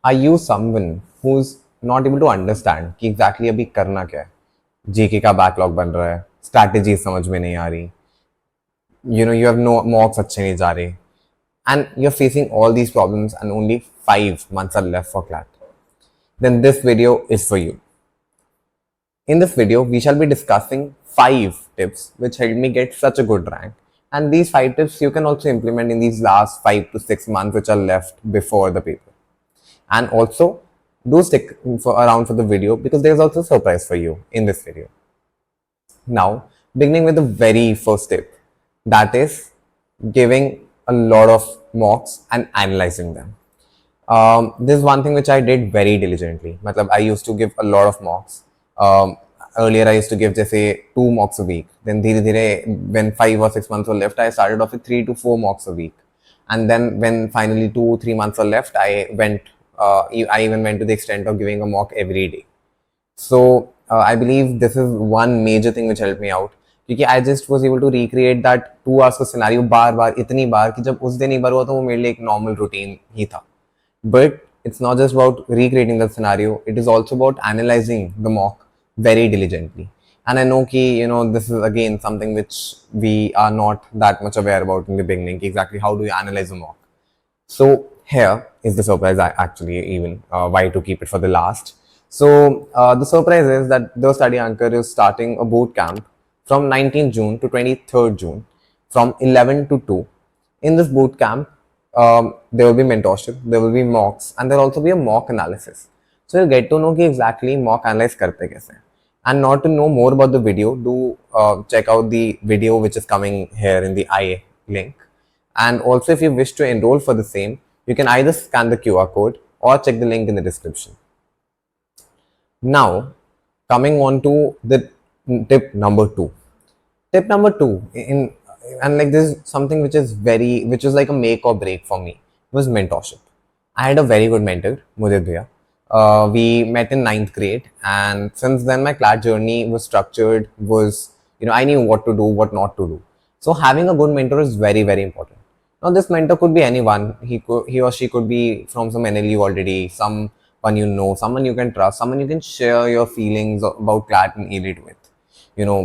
Are you someone who's not able to understand कि exactly अभी करना क्या है? जीके का बैकलॉग बन रहा है, स्ट्रैटेजी समझ में नहीं आ रही, you have no mocks अच्छे नहीं जा रहे, and you're facing all these problems and only 5 months are left for CLAT, then this video is for you. In this video, we shall be discussing 5 tips which helped me get such a good rank. And these 5 tips you can also implement in these last 5 to 6 months which are left before the paper. And also, do stick around for the video because there's also a surprise for you in this video. Now, beginning with the very first tip, that is giving a lot of mocks and analyzing them. This is one thing which I did very diligently. I used to give a lot of mocks. Earlier I used to give just say 2 mocks a week. Then when 5 or 6 months were left, I started off with 3 to 4 mocks a week. And then when finally 2-3 months were left, I even went to the extent of giving a mock every day. So I believe this is one major thing which helped me out. क्योंकि I just was able to recreate that 2 hours का scenario बार इतनी बार कि जब उस दिन एक बार हुआ तो वो मेरे लिए एक normal routine ही था. But it's not just about recreating the scenario, it is also about analyzing the mock very diligently. And I know this is again something which we are not that much aware about in the beginning, exactly how do you analyze a mock. So here is the surprise, why to keep it for the last. So the surprise is that the study anchor is starting a boot camp from 19th June to 23rd June from 11 to 2. In this boot camp, there will be mentorship, there will be mocks, and there will also be a mock analysis. So you'll get to know exactly mock analyze karte kaise. And not to know more about the video, do check out the video which is coming here in the I link. And also if you wish to enroll for the same, you can either scan the QR code or check the link in the description. Now, coming on to the tip number 2. Tip number 2, this is something which is like a make or break for me, was mentorship. I had a very good mentor, Mudit Sir. We met in 9th grade, and since then my CLAT journey was structured, I knew what to do, what not to do. So having a good mentor is very, very important. Now this mentor could be anyone. He or she could be from some NLU already, someone someone you can trust, someone you can share your feelings about CLAT and AILET with.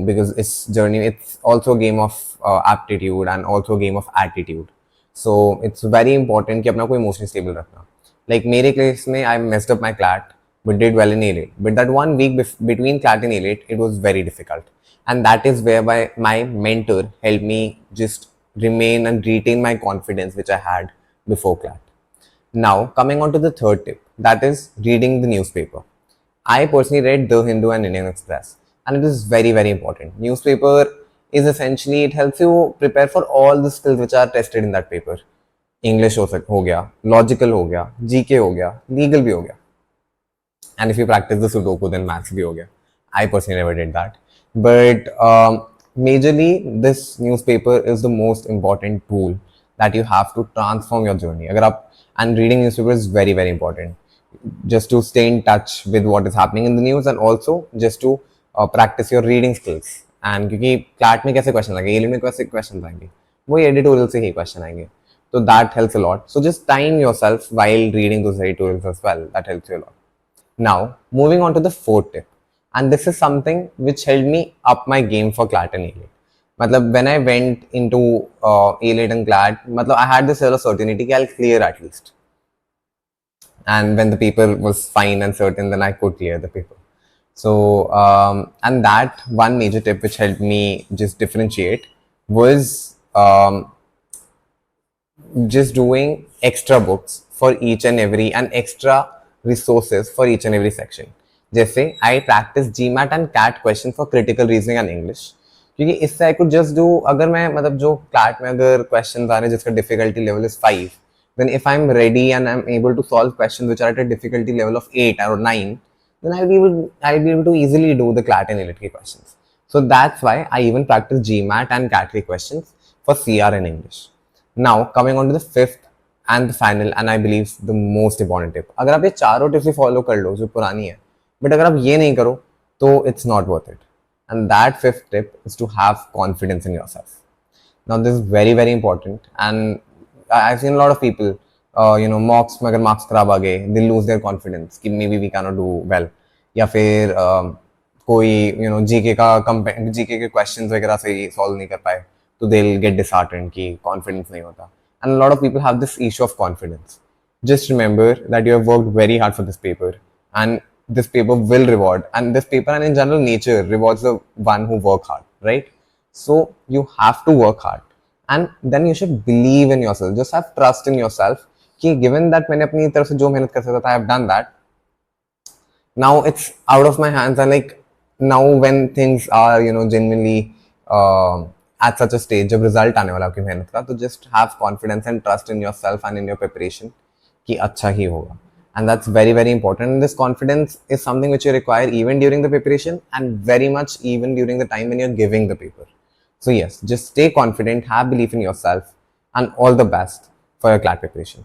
Because it's also a game of aptitude and also a game of attitude. So it's very important कि अपना कोई emotionally stable रखना. Like मेरे case में I messed up my CLAT but did well in AILET. But that 1 week between CLAT and AILET, it was very difficult. And that is whereby my mentor helped me just remain and retain my confidence which I had before CLAT. Now, coming on to the third tip, that is reading the newspaper. I personally read The Hindu and Indian Express, and it is very, very important. Newspaper is essentially, it helps you prepare for all the skills which are tested in that paper. English हो गया, logical हो गया, GK हो गया, legal भी हो गया. And if you practice the Sudoku, then maths भी हो गया. I personally never did that. But majorly, this newspaper is the most important tool that you have to transform your journey. And reading newspaper is very, very important. Just to stay in touch with what is happening in the news, and also just to practice your reading skills. And क्योंकि CLAT में कैसे question आएंगे, AILET में कैसे question आएंगे, वही editorial से ही question आएंगे. So that helps a lot. So just time yourself while reading those editorials as well. That helps you a lot. Now, moving on to the fourth tip. And this is something which helped me up my game for CLAT and AILET. When I went into AILET and CLAT, I had this level of certainty that I'll clear at least. And when the paper was fine and certain, then I could clear the paper. So, and that one major tip which helped me just differentiate was just doing extra books for each and every, and extra resources for each and every section. जैसे I practice GMAT and CAT question for critical reasoning and English, क्योंकि इससे I could just do, अगर मैं जो CLAT में अगर questions आ रहे हैं जिसका difficulty level is 5, then if I'm ready and I'm able to solve questions which are at a difficulty level of 8 or 9, then I'll be able to easily do the CLAT and AILET questions. So that's why I even practice GMAT and CAT questions for CR and English. Now coming on to the fifth and the final, and I believe the most important tip. अगर आप ये चारों tips ही follow कर लो जो पुरानी है, but अगर आप ये नहीं करो तो it's not worth it. And that fifth tip is to have confidence in yourself. Now this is very, very important, and I've seen a lot of people मॉक्स में अगर मार्क्स खराब आ गए, दे लूज देयर कॉन्फिडेंस कि maybe we can not do well, या फिर कोई GK के questions वगैरह से सॉल्व नहीं कर पाए तो दे विल गेट डिसहार्टेंड कि कॉन्फिडेंस नहीं होता. And lot of people have this issue of confidence. Just remember that you have worked very hard for this paper, and this paper will reward, and this paper and in general nature rewards the one who work hard, right? So you have to work hard, and then you should believe in yourself. Just have trust in yourself कि given that मैंने अपनी तरफ से जो मेहनत कर सकता था, I have done that. Now it's out of my hands, and like now when things are genuinely at such a stage, जब result आने वाला आपकी मेहनत का, तो just have confidence and trust in yourself and in your preparation कि अच्छा ही होगा. And that's very very important. And this confidence is something which you require even during the preparation, and very much even during the time when you're giving the paper. So yes, just stay confident, have belief in yourself, and all the best for your CLAT preparation.